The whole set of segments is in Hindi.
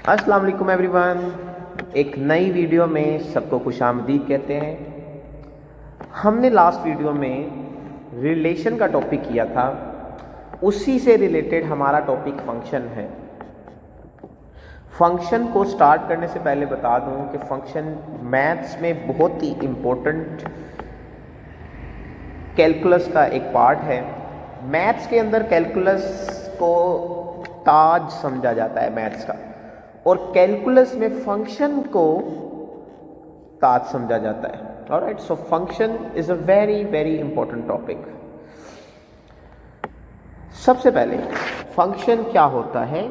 अस्सलाम वालेकुम एवरीवन। एक नई वीडियो में सबको खुशामदीद कहते हैं। हमने लास्ट वीडियो में रिलेशन का टॉपिक किया था, उसी से रिलेटेड हमारा टॉपिक फंक्शन है। फंक्शन को स्टार्ट करने से पहले बता दूं कि फंक्शन मैथ्स में बहुत ही इम्पोर्टेंट कैलकुलस का एक पार्ट है। मैथ्स के अंदर कैलकुलस को ताज समझा जाता है मैथ्स का, और कैलकुलस में फंक्शन को ताज समझा जाता है। Alright, so function is a very very important topic. सबसे पहले फंक्शन क्या होता है?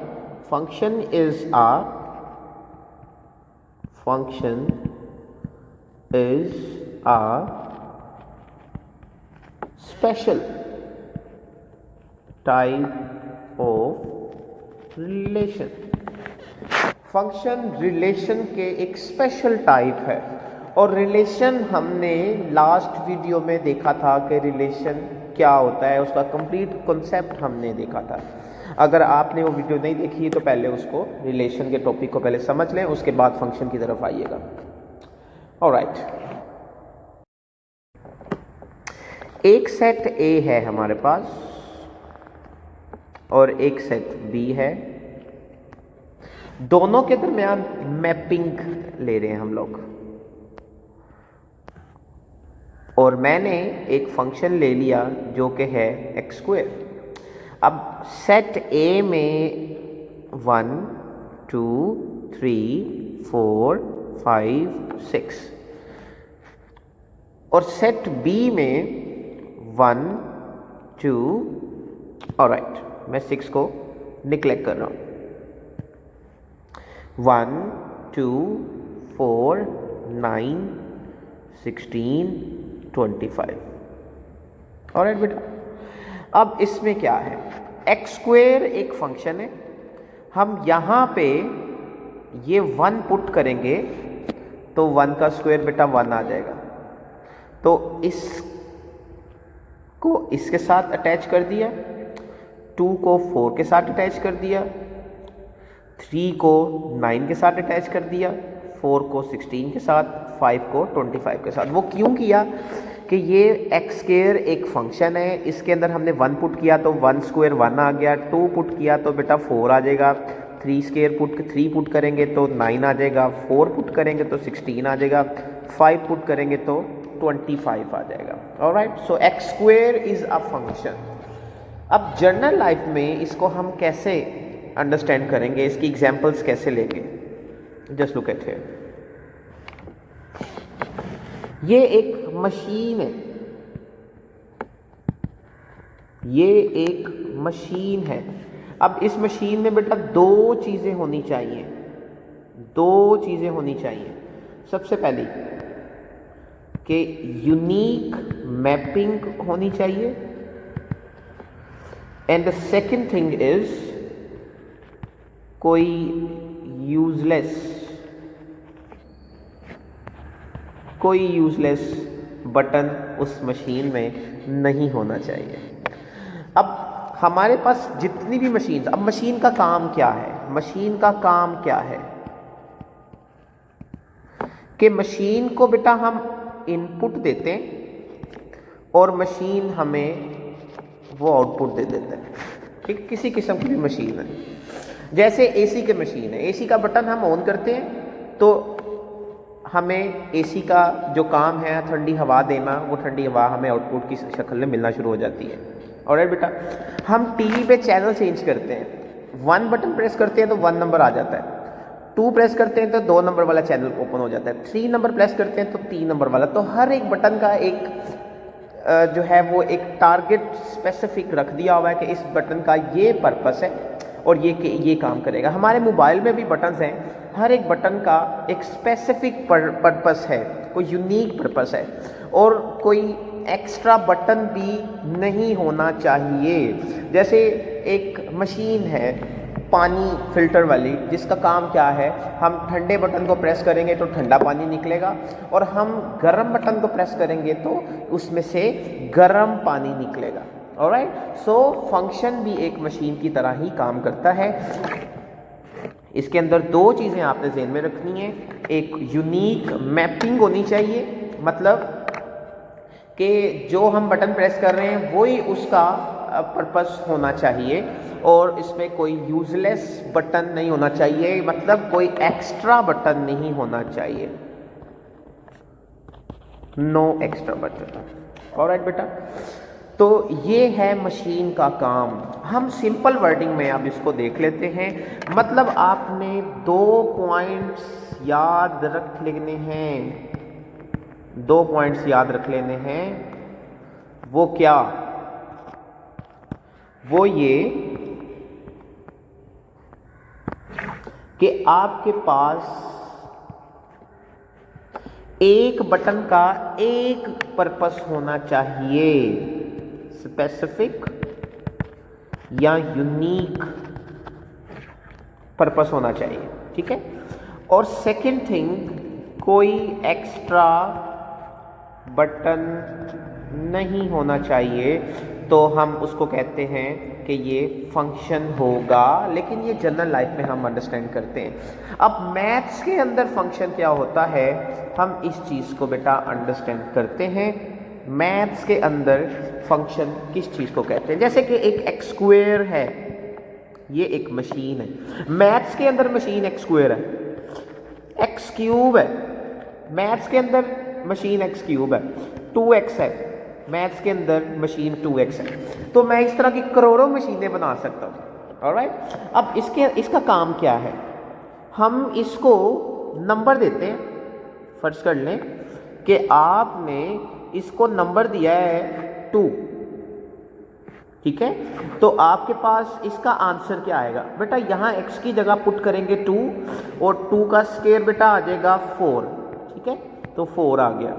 Function is a special type of relation. Function relation के एक स्पेशल टाइप है, और रिलेशन हमने लास्ट वीडियो में देखा था कि रिलेशन क्या होता है, उसका कंप्लीट कॉन्सेप्ट हमने देखा था। अगर आपने वो वीडियो नहीं देखी है तो पहले उसको, रिलेशन के टॉपिक को पहले समझ लें, उसके बाद फंक्शन की तरफ आइएगा। ऑलराइट, एक सेट ए है हमारे पास और एक सेट बी है। दोनों के दरमियान मैपिंग ले रहे हैं हम लोग, और मैंने एक फंक्शन ले लिया जो कि है एक्स स्क्वायर। अब सेट ए में 1 2 3 4 5 6, और सेट बी में 1 2, ऑलराइट, मैं 6 को निग्लेक्ट कर रहा हूं। 1 2 4 9 16 25। ऑलराइट बेटा, अब इसमें क्या है? एक्स स्क्वेयर एक फंक्शन है। हम यहां पे ये 1 पुट करेंगे तो 1 का स्क्वायर बेटा 1 आ जाएगा। तो इसको इसके साथ अटैच कर दिया, 2 को 4 के साथ अटैच कर दिया, 3 को 9 के साथ अटैच कर दिया, 4 को 16 के साथ, 5 को 25 के साथ। वो क्यों किया कि ये एक्स स्क्वायर एक फंक्शन है, इसके अंदर हमने 1 पुट किया तो 1 स्क्वायर 1 आ गया, 2 पुट किया तो बेटा 4 आ जाएगा, 3 पुट करेंगे तो 9 आ जाएगा, 4 पुट करेंगे तो 16 आ जाएगा, 5 पुट करेंगे तो 25 आ जाएगा। Alright, so x square is a function. अब जनरल लाइफ में इसको हम कैसे अंडरस्टैंड करेंगे, इसकी एग्जांपल्स कैसे लेंगे? Just look at here. ये एक मशीन है, ये एक मशीन है। अब इस मशीन में बेटा दो चीजें होनी चाहिए, दो चीजें होनी चाहिए। सबसे पहली कि यूनिक मैपिंग होनी चाहिए, and the second thing is कोई यूजलेस बटन उस मशीन में नहीं होना चाहिए। अब हमारे पास जितनी भी मशीन, अब मशीन का काम क्या है? मशीन का काम क्या है कि मशीन को बेटा हम इनपुट देते हैं और मशीन हमें वो आउटपुट दे देता है। ठीक, किसी किस्म की भी मशीन है, जैसे एसी की मशीन है, एसी का बटन हम ऑन करते हैं तो हमें एसी का जो काम है ठंडी हवा देना, वो ठंडी हवा हमें आउटपुट की शक्ल में मिलना शुरू हो जाती है। और बेटा हम टीवी पे चैनल चेंज करते हैं, 1 बटन प्रेस करते हैं तो 1 नंबर आ जाता है, 2 प्रेस करते हैं तो 2 नंबर वाला चैनल ओपन हो जाता है, 3 नंबर प्रेस करते हैं तो 3 नंबर वाला। तो हर एक बटन का एक जो है वो एक टारगेट स्पेसिफिक रख दिया हुआ है कि इस बटन का ये पर्पस है और ये काम करेगा। हमारे मोबाइल में भी बटन्स हैं, हर एक बटन का एक स्पेसिफिक पर्पस है, कोई यूनिक पर्पस है, और कोई एक्स्ट्रा बटन भी नहीं होना चाहिए। जैसे एक मशीन है पानी फिल्टर वाली, जिसका काम क्या है, हम ठंडे बटन को प्रेस करेंगे तो ठंडा पानी निकलेगा, और हम गर्म बटन को प्रेस करेंगे तो उसमें से गर्म पानी निकलेगा। ऑलराइट, सो फंक्शन भी एक मशीन की तरह ही काम करता है। इसके अंदर दो चीज़ें आपने ज़हन में रखनी है, एक यूनिक मैपिंग होनी चाहिए, मतलब कि जो हम बटन प्रेस कर रहे हैं वही उसका पर्पस होना चाहिए, और इसमें कोई यूजलेस बटन नहीं होना चाहिए, मतलब कोई एक्स्ट्रा बटन नहीं होना चाहिए, नो एक्स्ट्रा बटन। ऑलराइट बेटा, तो ये है मशीन का काम। हम सिंपल वर्डिंग में अब इसको देख लेते हैं। मतलब आपने 2 पॉइंट्स याद रख लेने हैं, 2 पॉइंट्स याद रख लेने हैं। वो क्या? वो ये कि आपके पास एक बटन का एक पर्पस होना चाहिए, स्पेसिफिक या यूनिक पर्पस होना चाहिए, ठीक है। और सेकंड थिंग, कोई एक्स्ट्रा बटन नहीं होना चाहिए, तो हम उसको कहते हैं कि ये फंक्शन होगा, लेकिन ये जनरल लाइफ में हम अंडरस्टैंड करते हैं। अब मैथ्स के अंदर फंक्शन क्या होता है, हम इस चीज़ को बेटा अंडरस्टैंड करते हैं। मैथ्स के अंदर फंक्शन किस चीज़ को कहते हैं? जैसे कि एक एक्स स्क्वायर है, ये एक मशीन है। मैथ्स के अंदर मशीन एक्स स्क्वायर है, एक्स क्यूब है, मैथ्स के अंदर मशीन एक्स क्यूब है, 2x है, मैथ्स के अंदर मशीन 2x है। तो मैं इस तरह की करोड़ों मशीनें बना सकता हूँ। ऑलराइट, अब इसका काम क्या है? हम इसको नंबर देते हैं। फर्ज कर लें कि आपने इसको नंबर दिया है 2, ठीक है। तो आपके पास इसका आंसर क्या आएगा बेटा? यहाँ x की जगह पुट करेंगे 2, और 2 का स्क्वायर बेटा आ जाएगा 4, ठीक है। तो 4 आ गया।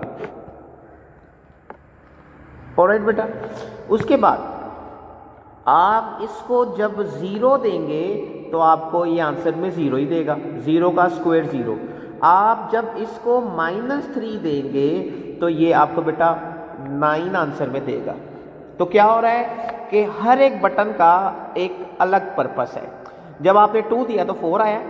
ऑलराइट बेटा, उसके बाद आप इसको जब 0 देंगे तो आपको ये आंसर में 0 ही देगा, 0 का स्क्वायर 0। आप जब इसको -3 देंगे तो ये आपको बेटा 9 आंसर में देगा। तो क्या हो रहा है कि हर एक बटन का एक अलग पर्पस है। जब आपने 2 दिया तो 4 आया,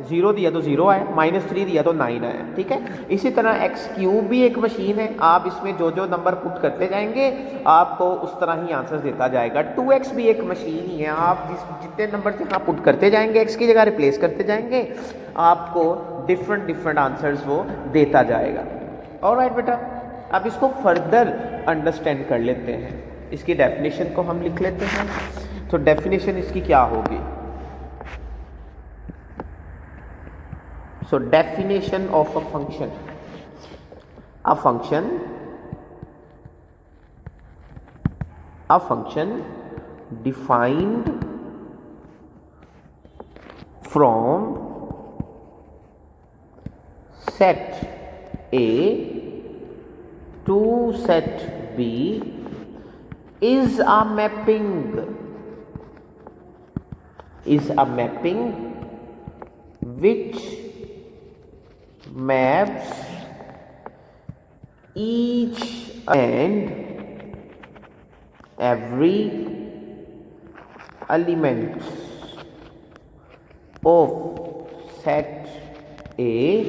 0 दिया तो 0 आया, -3 दिया तो 9 आया, ठीक है। इसी तरह एक्स क्यूब भी एक मशीन है, आप इसमें जो जो नंबर पुट करते जाएंगे आपको उस तरह ही आंसर देता जाएगा। 2x भी एक मशीन ही है, आप जितने नंबर यहाँ पुट करते जाएंगे, x की जगह रिप्लेस करते जाएंगे, आपको डिफरेंट आंसर्स वो देता जाएगा। ऑलराइट बेटा, अब इसको फर्दर अंडरस्टैंड कर लेते हैं। इसकी डेफिनेशन को हम लिख लेते हैं। तो डेफिनेशन इसकी क्या होगी? So definition of a function. A function defined from set A to set B is a mapping. Which maps each and every element of set A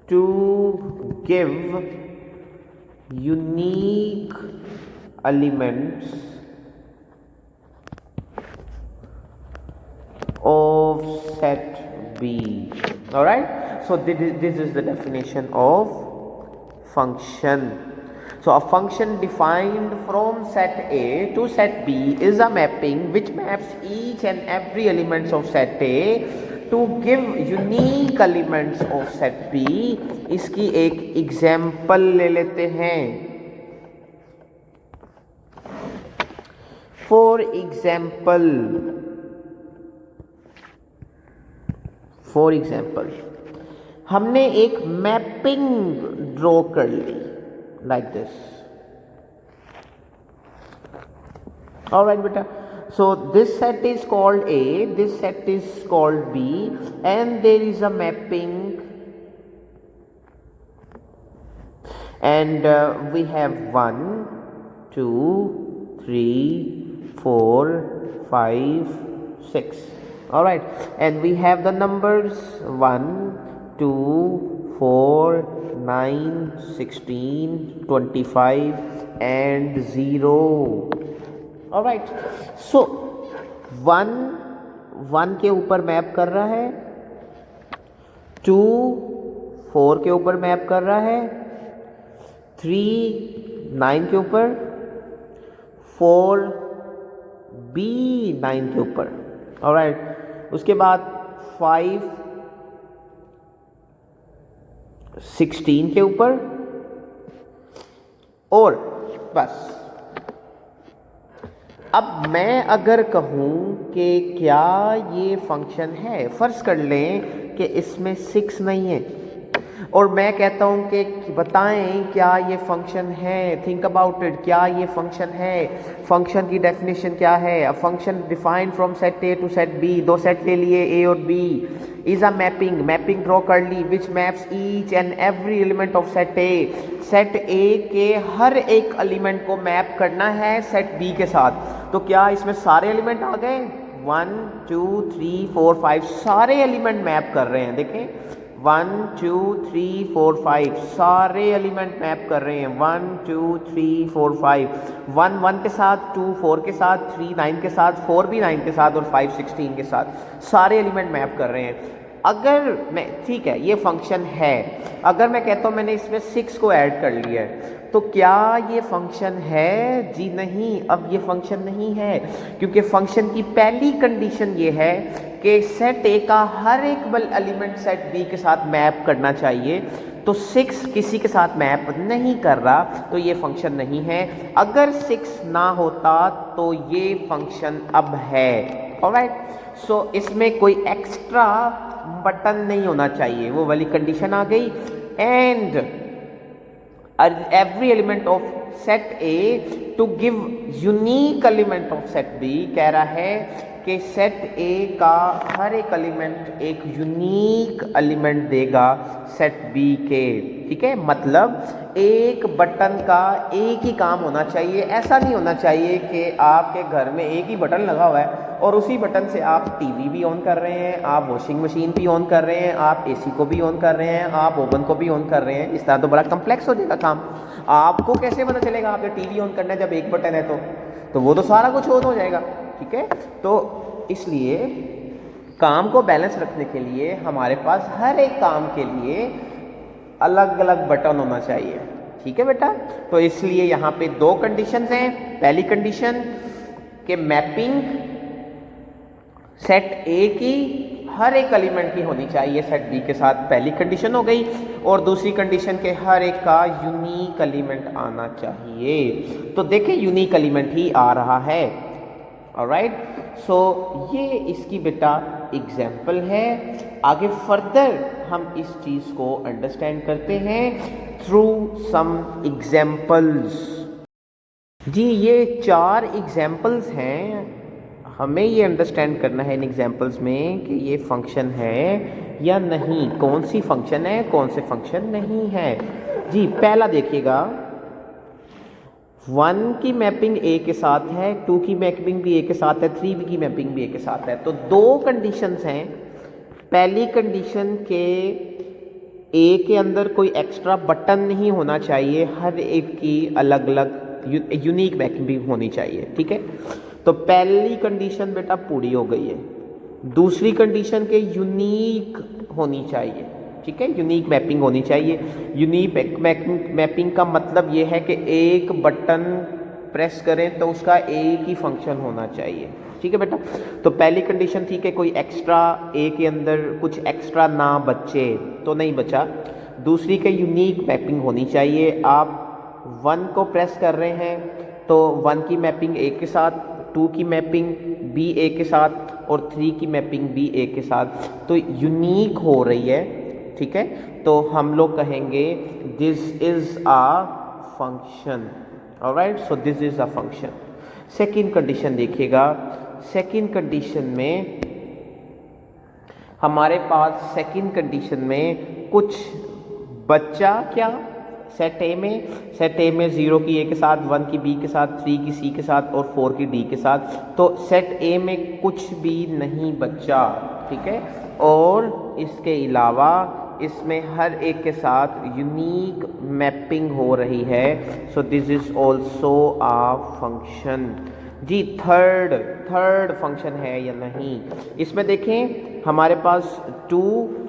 to give unique elements of set B. All right, so this is the definition of function. So a function defined from set A to set B is a mapping which maps each and every elements of set A to give unique elements of set B. इसकी एक एग्जाम्पल ले लेते हैं। फॉर एग्जाम्पल हमने एक मैपिंग ड्रॉ कर ली लाइक दिस। ऑलराइट बेटा, so this set is called A, this set is called B, and there is a mapping, and we have 1 2 3 4 5 6. Alright, and we have the numbers 1, 2, 4, 9, 16, 25 and 0. Alright, so 1 के ऊपर मैप कर रहा है, 2 4 के ऊपर मैप कर रहा है, 3 9 के ऊपर, 4 B 9 के ऊपर. ऑलराइट, उसके बाद 5 16 के ऊपर, और बस. अब मैं अगर कहूँ कि क्या ये फंक्शन है, फर्ज कर लें कि इसमें 6 नहीं है, और मैं कहता हूँ कि बताएं क्या ये फंक्शन है. थिंक अबाउट इट, क्या ये फंक्शन है. फंक्शन की डेफिनेशन क्या है? A function defined from set A to set B, दो सेट ले लिए ए और B, is a mapping draw कर ली which maps each and every element of set A. Set A के हर एक एलिमेंट को मैप करना है सेट बी के साथ. तो क्या इसमें सारे एलिमेंट आ गए? 1 2 3 4 5 सारे एलिमेंट मैप कर रहे हैं. देखें, 1 2 3 4 5 सारे एलिमेंट मैप कर रहे हैं. 1 2 3 4 5, 1 1 के साथ, 2 4 के साथ, 3 9 के साथ, 4 भी 9 के साथ और 5 16 के साथ सारे एलिमेंट मैप कर रहे हैं. अगर मैं, ठीक है ये फंक्शन है, अगर मैं कहता हूँ मैंने इसमें 6 को ऐड कर लिया है, तो क्या ये फंक्शन है? जी नहीं, अब ये फंक्शन नहीं है, क्योंकि फंक्शन की पहली कंडीशन ये है कि सेट ए का हर एक एलिमेंट सेट बी के साथ मैप करना चाहिए. तो 6 किसी के साथ मैप नहीं कर रहा, तो ये फंक्शन नहीं है. अगर 6 ना होता तो ये फंक्शन अब है. ऑलराइट, सो इसमें कोई एक्स्ट्रा बटन नहीं होना चाहिए, वो वाली कंडीशन आ गई. And every element of set A to give unique element of set B, कह रहा है कि सेट ए का हर एक एलिमेंट एक यूनिक एलिमेंट देगा सेट बी के. ठीक है, मतलब एक बटन का एक ही काम होना चाहिए. ऐसा नहीं होना चाहिए कि आपके घर में एक ही बटन लगा हुआ है और उसी बटन से आप टीवी भी ऑन कर रहे हैं, आप वॉशिंग मशीन भी ऑन कर रहे हैं, आप एसी को भी ऑन कर रहे हैं, आप ओवन को भी ऑन कर रहे हैं. इस तरह तो बड़ा कम्प्लेक्स हो जाएगा काम. आपको कैसे पता चलेगा आपने टीवी ऑन करना है जब एक बटन है? तो वो तो सारा कुछ ऑन हो जाएगा. ठीक है, तो इसलिए काम को बैलेंस रखने के लिए हमारे पास हर एक काम के लिए अलग अलग बटन होना चाहिए. ठीक है बेटा, तो इसलिए यहाँ पे 2 कंडीशंस हैं. पहली कंडीशन के मैपिंग सेट ए की हर एक एलिमेंट की होनी चाहिए सेट बी के साथ, पहली कंडीशन हो गई. और दूसरी कंडीशन के हर एक का यूनिक एलिमेंट आना चाहिए. तो देखिए यूनिक एलिमेंट ही आ रहा है. ऑलराइट, सो ये इसकी बेटा एग्जाम्पल है. आगे फर्दर हम इस चीज़ को अंडरस्टैंड करते हैं थ्रू सम एग्जाम्पल्स. जी, ये 4 एग्जाम्पल्स हैं. हमें ये अंडरस्टैंड करना है इन एग्जाम्पल्स में कि ये फंक्शन है या नहीं, कौन सी फंक्शन है, कौन से फंक्शन नहीं है. जी, पहला देखिएगा, 1 की मैपिंग ए के साथ है, 2 की मैपिंग भी ए के साथ है, 3 की मैपिंग भी ए के साथ है. तो 2 कंडीशंस हैं. पहली कंडीशन के ए के अंदर कोई एक्स्ट्रा बटन नहीं होना चाहिए, हर एक की अलग अलग यूनिक मैपिंग भी होनी चाहिए. ठीक है, तो पहली कंडीशन बेटा पूरी हो गई है. दूसरी कंडीशन के यूनिक होनी चाहिए. ठीक है, यूनिक मैपिंग होनी चाहिए. यूनिक मैपिंग का मतलब ये है कि एक बटन प्रेस करें तो उसका एक ही फंक्शन होना चाहिए. ठीक है बेटा, तो पहली कंडीशन थी कि कोई एक्स्ट्रा ए के अंदर कुछ एक्स्ट्रा ना बचे, तो नहीं बचा. दूसरी के यूनिक मैपिंग होनी चाहिए. आप 1 को प्रेस कर रहे हैं तो 1 की मैपिंग ए के साथ, 2 की मैपिंग बी ए के साथ और 3 की मैपिंग बी ए के साथ, तो यूनिक हो रही है. ठीक है, तो हम लोग कहेंगे this is a function. Alright, so this is a function. Second condition देखिएगा. सेकंड कंडीशन में हमारे पास सेकंड कंडीशन में कुछ बच्चा क्या सेट ए में 0 की ए के साथ, 1 की बी के साथ, 3 की सी के साथ और 4 की डी के साथ। तो सेट ए में कुछ भी नहीं बचा, ठीक है। और इसके अलावा इसमें हर एक के साथ यूनिक मैपिंग हो रही है। So this is also a function. जी थर्ड फंक्शन है या नहीं, इसमें देखें हमारे पास 2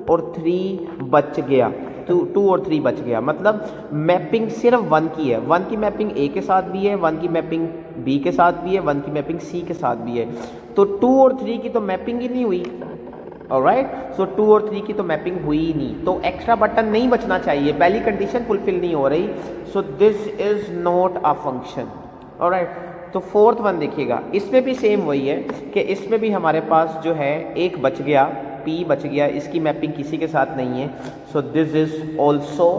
और 3 बच गया, 2 और 3 बच गया, मतलब मैपिंग सिर्फ 1 की है। 1 की मैपिंग ए के साथ भी है, 1 की मैपिंग बी के साथ भी है, 1 की मैपिंग सी के साथ भी है। तो 2 और 3 की तो मैपिंग ही नहीं हुई। ऑलराइट, सो 2 और 3 की तो मैपिंग हुई ही नहीं, तो एक्स्ट्रा बटन नहीं बचना चाहिए, पहली कंडीशन फुलफिल नहीं हो रही। सो this is not a function. Alright, तो फोर्थ वन देखिएगा, इसमें भी सेम वही है कि इसमें भी हमारे पास जो है एक बच गया, P बच गया, इसकी मैपिंग किसी के साथ नहीं है। So this is also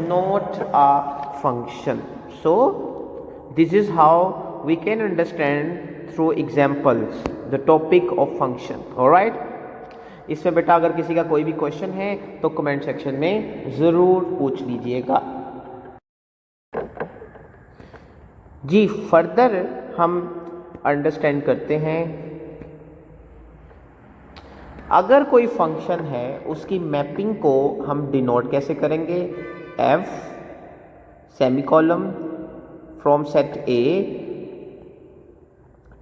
not a function. So this is how we can understand through examples the topic of function. Alright, इसमें बेटा अगर किसी का कोई भी क्वेश्चन है तो कमेंट सेक्शन में ज़रूर पूछ लीजिएगा। जी फर्दर हम अंडरस्टैंड करते हैं, अगर कोई फंक्शन है उसकी मैपिंग को हम डिनोट कैसे करेंगे, f semicolon from set A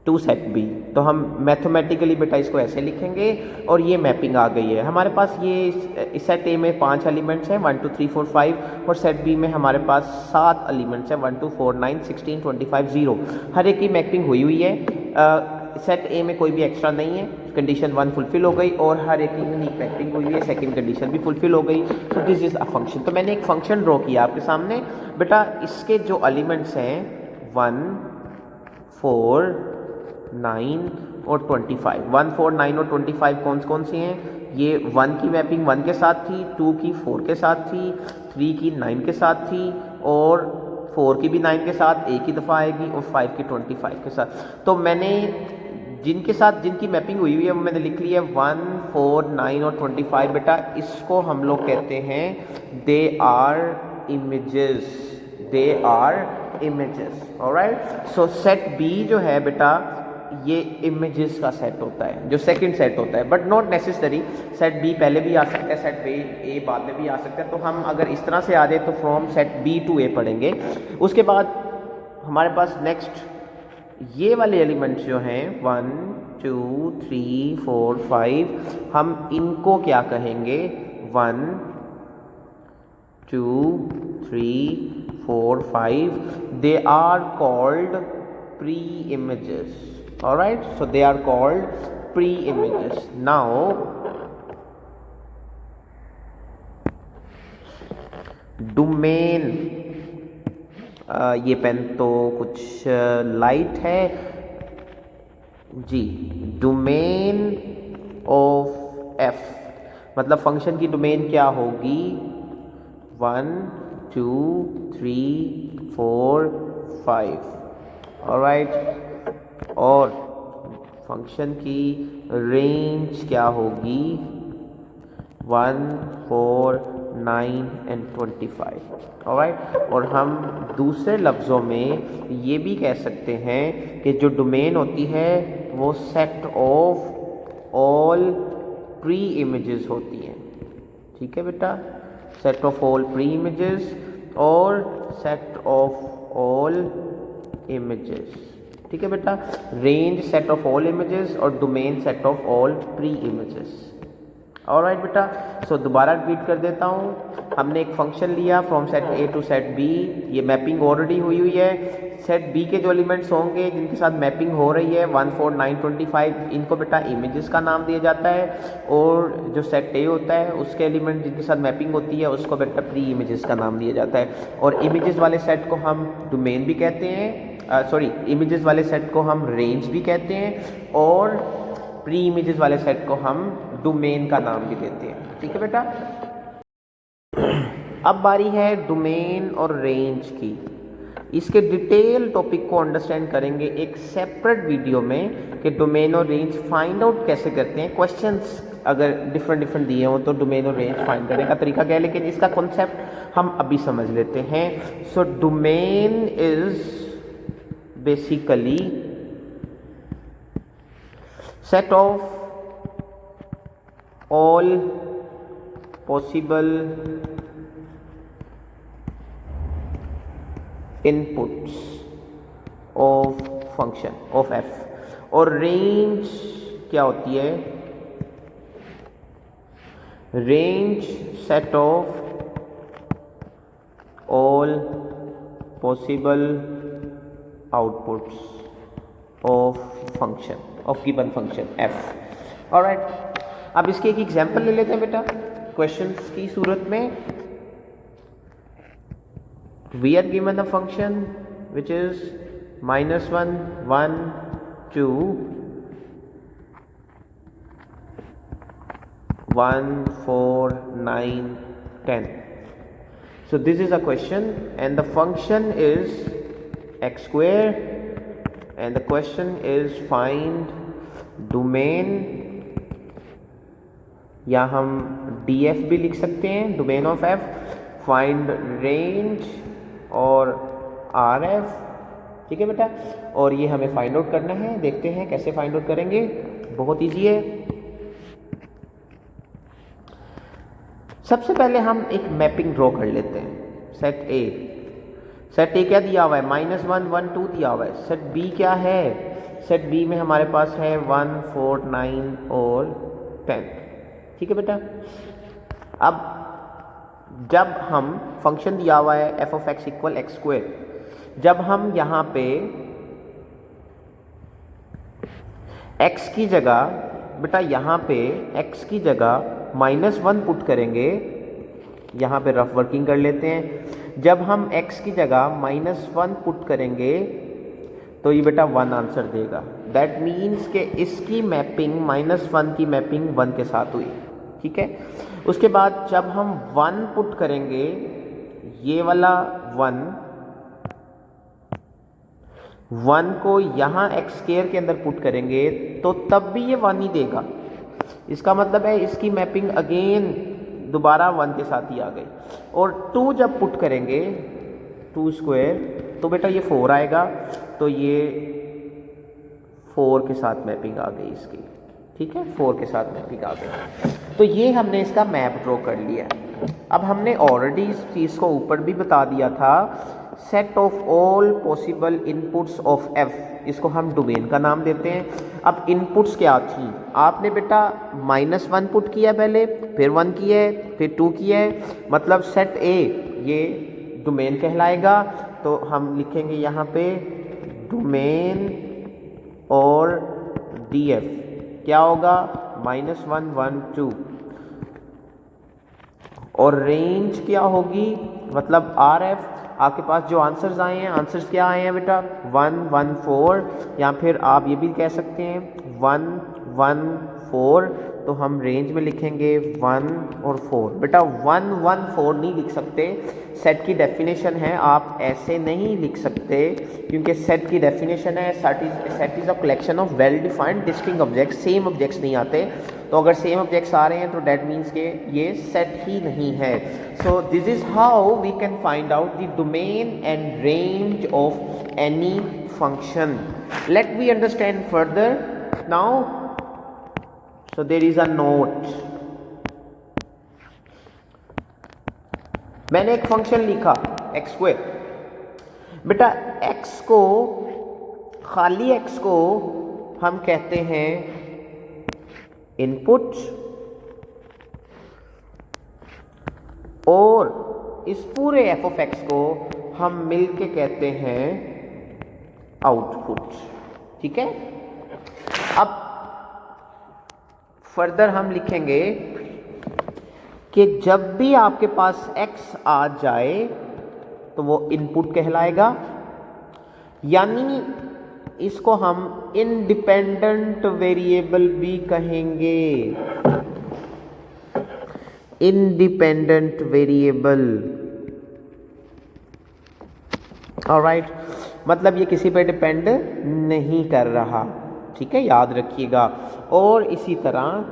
to set B. तो हम मैथमेटिकली बेटा इसको ऐसे लिखेंगे और ये मैपिंग आ गई है हमारे पास। ये सेट ए में 5 एलिमेंट्स हैं 1 2 3 4 5 और सेट बी में हमारे पास 7 एलिमेंट्स हैं 1 2 4 9 16 25 0। हर एक की मैपिंग हुई है। सेट ए में कोई भी एक्स्ट्रा नहीं है, कंडीशन 1 फुलफिल हो गई और हर एक की यूनिक मैपिंग हुई है, सेकंड कंडीशन भी फुलफिल हो गई। तो दिस इज अ फंक्शन। तो मैंने एक फंक्शन ड्रॉ किया आपके सामने बेटा, इसके जो एलिमेंट्स हैं 1 4 9 और 25, 1 4 9 और 25 कौन सी हैं, ये 1 की मैपिंग 1 के साथ थी, 2 की 4 के साथ थी, 3 की 9 के साथ थी और 4 की भी 9 के साथ एक ही दफ़ा आएगी और 5 की 25 के साथ। तो मैंने जिनके साथ जिनकी मैपिंग हुई है वो मैंने लिख लिया 1 4 9 और 25 बेटा, इसको हम लोग कहते हैं they are images, they are images. Alright, so set B जो है बेटा ये इमेजेस का सेट होता है, जो सेकंड सेट होता है, but not necessary. Set B पहले भी आ सकता है, सेट बी ए बाद में भी आ सकता है। तो हम अगर इस तरह से आ जाए तो फ्रॉम सेट बी टू ए पढ़ेंगे। उसके बाद हमारे पास नेक्स्ट ये वाले एलिमेंट्स जो हैं 1 2 3 4 5, हम इनको क्या कहेंगे 1 2 3 4 5, they are called pre images. Alright, so they are called pre-images. Now domain, ये पेन तो कुछ लाइट है जी। डोमेन ऑफ f मतलब फंक्शन की डोमेन क्या होगी 1 2 3 4 5। ऑलराइट, और फंक्शन की रेंज क्या होगी 1 4 9 एंड 25। ऑलराइट, और हम दूसरे लफ्ज़ों में ये भी कह सकते हैं कि जो डोमेन होती है वो set of all pre images होती हैं। ठीक है बेटा, set of all pre images और सेट ऑफ ऑल इमेजेस। ठीक है बेटा, range set of all images और domain set of all pre images. Alright बेटा, सो दोबारा रिपीट कर देता हूँ। हमने एक फंक्शन लिया from set A to set B, ये मैपिंग ऑलरेडी हुई है। सेट बी के जो एलिमेंट्स होंगे जिनके साथ मैपिंग हो रही है 1 4 9 25, इनको बेटा इमेजेस का नाम दिया जाता है। और जो सेट ए होता है उसके एलिमेंट जिनके साथ मैपिंग होती है उसको बेटा प्री इमेजेस का नाम दिया जाता है। और इमेजेस वाले सेट को हम डोमेन भी कहते हैं, इमेजेस वाले सेट को हम रेंज भी कहते हैं और प्री इमेजेस वाले सेट को हम डोमेन का नाम भी देते हैं। ठीक है बेटा, अब बारी है डोमेन और रेंज की। इसके डिटेल टॉपिक को अंडरस्टैंड करेंगे एक सेपरेट वीडियो में कि डोमेन और रेंज फाइंड आउट कैसे करते हैं। क्वेश्चंस अगर डिफरेंट दिए हों तो डोमेन और रेंज फाइंड करने का तरीका क्या है, लेकिन इसका कॉन्सेप्ट हम अभी समझ लेते हैं। So domain is basically set of all possible inputs of function of f, और रेंज क्या होती है, range set of all possible outputs of function of given function f। Alright, अब इसके एक एग्जांपल ले लेते हैं बेटा क्वेश्चंस की सूरत में। We are given a function which is -1 1 2 1 4 9 10। So this is a question and the function is x square and the question is find domain, या हम df भी लिख सकते हैं, domain of f, find range और rf। ठीक है बेटा, और ये हमें फाइंड आउट करना है। देखते हैं कैसे फाइंड आउट करेंगे, बहुत ईजी है। सबसे पहले हम एक मैपिंग ड्रॉ कर लेते हैं। सेट ए, सेट ए क्या दिया हुआ है, -1 1 2 दिया हुआ है। सेट बी क्या है, सेट बी में हमारे पास है 1 4 9 और 10। ठीक है बेटा, अब जब हम फंक्शन दिया हुआ है f of x equal x square, जब हम यहाँ पे x की जगह बेटा, यहाँ पे x की जगह -1 पुट करेंगे, यहाँ पे रफ वर्किंग कर लेते हैं। जब हम x की जगह -1 पुट करेंगे तो ये बेटा 1 आंसर देगा। दैट मीन्स कि इसकी मैपिंग -1 की मैपिंग 1 के साथ हुई। ठीक है, उसके बाद जब हम 1 पुट करेंगे, ये वाला 1 को यहाँ x स्क्वायर के अंदर पुट करेंगे तो तब भी ये 1 ही देगा। इसका मतलब है इसकी मैपिंग अगेन दोबारा 1 के साथ ही आ गई। और 2 जब पुट करेंगे 2 स्क्वायर तो बेटा ये 4 आएगा, तो ये 4 के साथ मैपिंग आ गई इसकी। ठीक है, 4 के साथ मैपिंग आ गई। तो ये हमने इसका मैप ड्रॉ कर लिया। अब हमने ऑलरेडी इस चीज़ को ऊपर भी बता दिया था, set of all possible inputs of F, इसको हम डोमेन का नाम देते हैं। अब इनपुट्स क्या थी, आपने बेटा -1 पुट किया पहले, फिर 1 किया है, फिर 2 किया है, मतलब सेट ए ये डोमेन कहलाएगा। तो हम लिखेंगे यहाँ पे डोमेन और df क्या होगा, -1 1 2, और रेंज क्या होगी, मतलब rf। आपके पास जो आंसर्स आए हैं, आंसर्स क्या आए हैं बेटा, 1 1 4, या फिर आप ये भी कह सकते हैं 1 1 4। तो हम रेंज में लिखेंगे 1 और 4। बेटा 1 1 4 नहीं लिख सकते, सेट की डेफिनेशन है, आप ऐसे नहीं लिख सकते, क्योंकि सेट की डेफिनेशन है set is a collection of well defined distinct objects. Same objects नहीं आते, तो अगर सेम ऑब्जेक्ट्स आ रहे हैं तो डेट मीन्स के ये सेट ही नहीं है। So this is how we can find out the domain and range of any function. Let we understand further now. So there is a note. मैंने एक फंक्शन लिखा एक्स स्क्वायर। बेटा एक्स को, खाली एक्स को हम कहते हैं इनपुट, और इस पूरे एफ ऑफ एक्स को हम मिलके कहते हैं आउटपुट। ठीक है, अब फर्दर हम लिखेंगे कि जब भी आपके पास x आ जाए तो वो इनपुट कहलाएगा, यानी इसको हम इंडिपेंडेंट वेरिएबल भी कहेंगे। Independent variable. ऑलराइट, मतलब ये किसी पे डिपेंड नहीं कर रहा, ठीक है, याद रखिएगा। और इसी तरह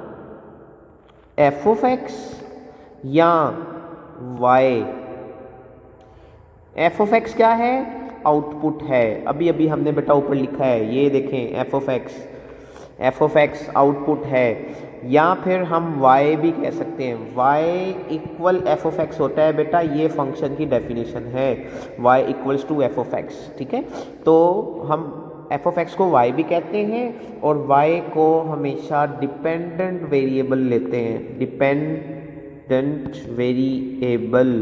एफ ऑफ एक्स या वाई, एफ ऑफ एक्स क्या है, आउटपुट है। अभी अभी हमने बेटा ऊपर लिखा है, ये देखें एफ ऑफ एक्स आउटपुट है। या फिर हम y भी कह सकते हैं, y equal F of X होता है बेटा, ये फंक्शन की डेफिनेशन है, y equals to F of X, ठीक है। तो हम एफ ऑफ एक्स को y भी कहते हैं और y को हमेशा डिपेंडेंट वेरिएबल लेते हैं, डिपेंडेंट वेरिएबल।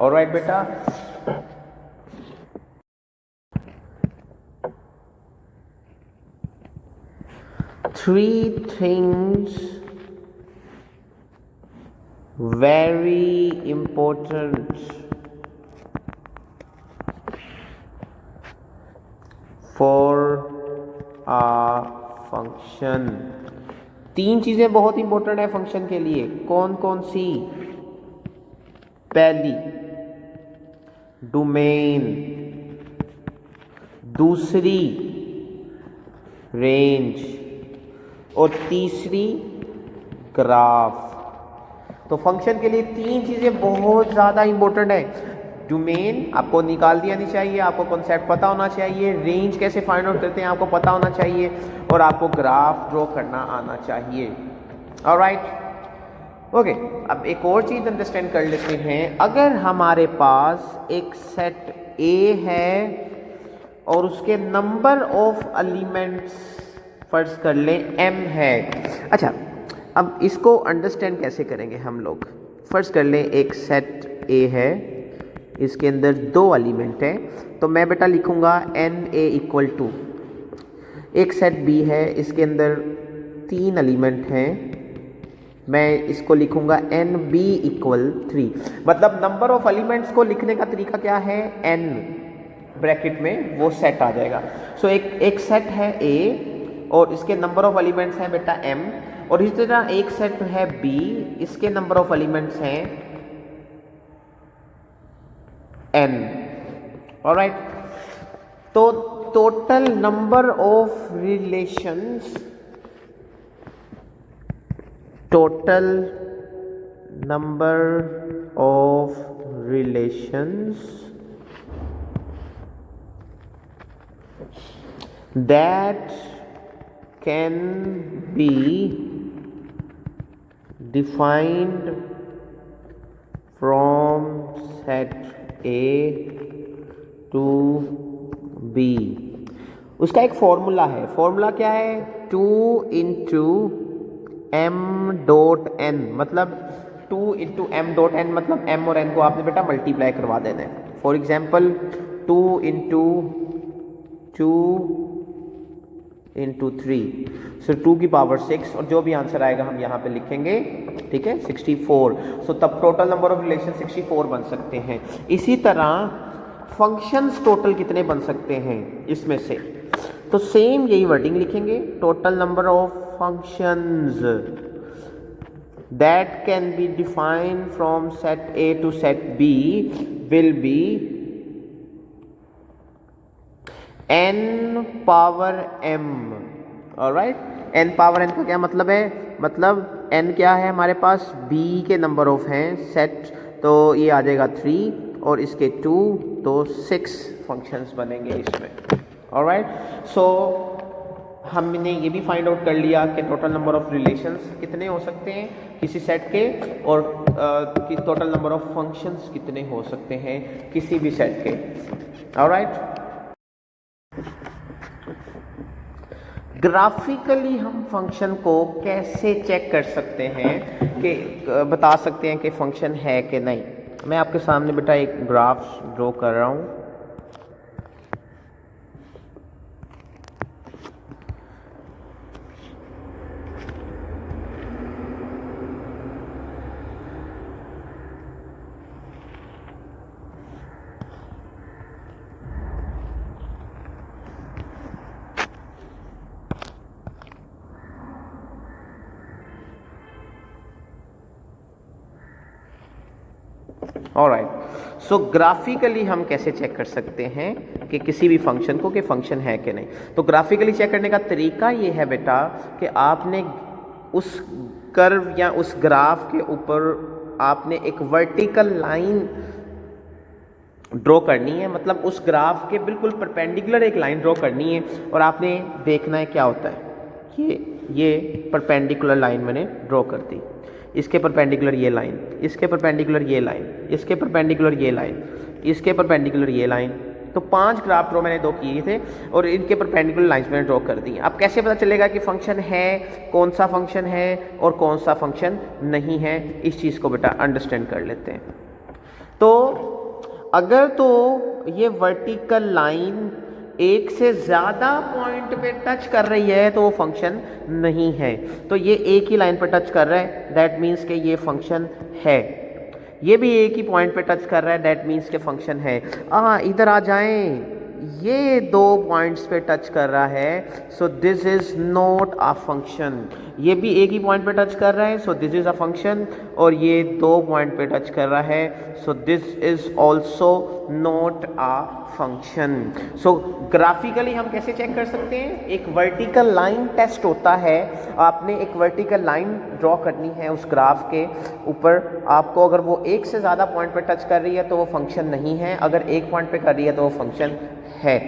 ऑलराइट बेटा, three things very important for a function। तीन चीजें बहुत इंपॉर्टेंट है फंक्शन के लिए, कौन कौन सी? पहली डोमेन, दूसरी रेंज और तीसरी ग्राफ। तो फंक्शन के लिए तीन चीज़ें बहुत ज़्यादा इंपॉर्टेंट है। डोमेन आपको निकाल दिया नहीं चाहिए, आपको कॉन्सेप्ट पता होना चाहिए, रेंज कैसे फाइंड आउट करते हैं आपको पता होना चाहिए, और आपको ग्राफ ड्रॉ करना आना चाहिए। ऑलराइट, ओके, अब एक और चीज़ अंडरस्टैंड कर लेते हैं। अगर हमारे पास एक सेट ए है और उसके नंबर ऑफ एलिमेंट्स फर्ज कर लें m है। अच्छा, अब इसको अंडरस्टैंड कैसे करेंगे हम लोग? फर्ज कर लें एक सेट a है, इसके अंदर दो एलिमेंट है, तो मैं बेटा लिखूंगा n a इक्वल टू, एक सेट b है, इसके अंदर तीन एलिमेंट हैं, मैं इसको लिखूंगा n b इक्वल 3। मतलब नंबर ऑफ एलिमेंट्स को लिखने का तरीका क्या है, n ब्रैकेट में वो सेट आ जाएगा। सो एक सेट है a और इसके नंबर ऑफ एलिमेंट्स हैं बेटा m, और इसी तरह एक सेट है b, इसके नंबर ऑफ एलिमेंट्स हैं n। ऑलराइट, तो total number of relations, total number of relations that can be defined from set A to B। उसका एक फॉर्मूला है, फॉर्मूला क्या है, 2 इंटू m डॉट n, मतलब 2 इंटू m डॉट n, मतलब m और n को आपने बेटा मल्टीप्लाई करवा देना है। फॉर एग्जाम्पल 2 इंटू 2 इंटू 3, सो 2 की पावर 6, और जो भी आंसर आएगा हम यहाँ पे लिखेंगे, ठीक है, 64। सो तब टोटल नंबर ऑफ रिलेशन 64 बन सकते हैं। इसी तरह फंक्शंस टोटल कितने बन सकते हैं इसमें से, तो सेम यही वर्डिंग लिखेंगे, total number of functions that can be defined from set A to set B will be n power m। Alright, n power n का क्या मतलब है, मतलब n क्या है हमारे पास, b के नंबर ऑफ हैं सेट, तो ये आ जाएगा 3 और इसके 2, तो 6 फंक्शंस बनेंगे इसमें। ऑलराइट, सो हमने ये भी फाइंड आउट कर लिया कि टोटल नंबर ऑफ रिलेशंस कितने हो सकते हैं किसी सेट के, और टोटल नंबर ऑफ फंक्शंस कितने हो सकते हैं किसी भी सेट के। ऑलराइट, ग्राफिकली हम फंक्शन को कैसे चेक कर सकते हैं, कि बता सकते हैं कि फंक्शन है कि नहीं। मैं आपके सामने बेटा एक ग्राफ ड्रॉ कर रहा हूँ। ऑलराइट, सो ग्राफिकली हम कैसे चेक कर सकते हैं कि किसी भी फंक्शन को कि फंक्शन है कि नहीं। तो ग्राफिकली चेक करने का तरीका ये है बेटा कि आपने उस कर्व या उस ग्राफ के ऊपर आपने एक वर्टिकल लाइन ड्रॉ करनी है, मतलब उस ग्राफ के बिल्कुल परपेंडिकुलर एक लाइन ड्रॉ करनी है और आपने देखना है क्या होता है। ये परपेंडिकुलर लाइन मैंने ड्रॉ कर दी, इसके परपेंडिकुलर ये लाइन, इसके परपेंडिकुलर ये लाइन, इसके परपेंडिकुलर ये लाइन, इसके परपेंडिकुलर ये लाइन। तो 5 ग्राफ ड्रॉ मैंने 2 किए थे और इनके परपेंडिकुलर लाइंस मैंने ड्रॉ कर दी। अब कैसे पता चलेगा कि फंक्शन है, कौन सा फंक्शन है और कौन सा फंक्शन नहीं है, इस चीज़ को बेटा अंडरस्टैंड कर लेते हैं। तो अगर तो ये वर्टिकल लाइन एक से ज़्यादा पॉइंट पे टच कर रही है तो वो फंक्शन नहीं है। तो ये एक ही लाइन पे टच कर रहा है, दैट मीन्स कि ये फंक्शन है। ये भी एक ही पॉइंट पे टच कर रहा है, दैट मीन्स के फंक्शन है। इधर आ जाएं, ये 2 पॉइंट्स पे टच कर रहा है, so this is not a function. ये भी एक ही पॉइंट पे टच कर रहा है, so this is a function. और ये 2 पॉइंट पे टच कर रहा है, so this is also not a function. So graphically हम कैसे चेक कर सकते हैं? एक वर्टिकल लाइन टेस्ट होता है, आपने एक वर्टिकल लाइन ड्रॉ करनी है उस ग्राफ के ऊपर। आपको अगर वो एक से ज़्यादा पॉइंट पे टच कर रही है तो वो फंक्शन नहीं है, अगर एक पॉइंट पे कर रही है तो वो फंक्शन है।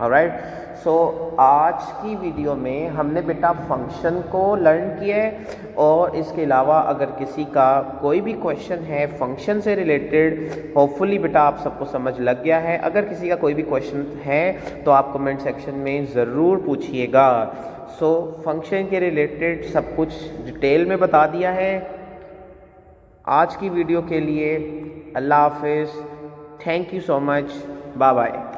ऑलराइट, सो आज की वीडियो में हमने बेटा फंक्शन को लर्न किया है और इसके अलावा अगर किसी का कोई भी क्वेश्चन है फंक्शन से रिलेटेड, होपफुली बेटा आप सबको समझ लग गया है। अगर किसी का कोई भी क्वेश्चन है तो आप कमेंट सेक्शन में ज़रूर पूछिएगा। सो फंक्शन के रिलेटेड सब कुछ डिटेल में बता दिया है। आज की वीडियो के लिए अल्लाह हाफिज़, thank you so much, bye bye.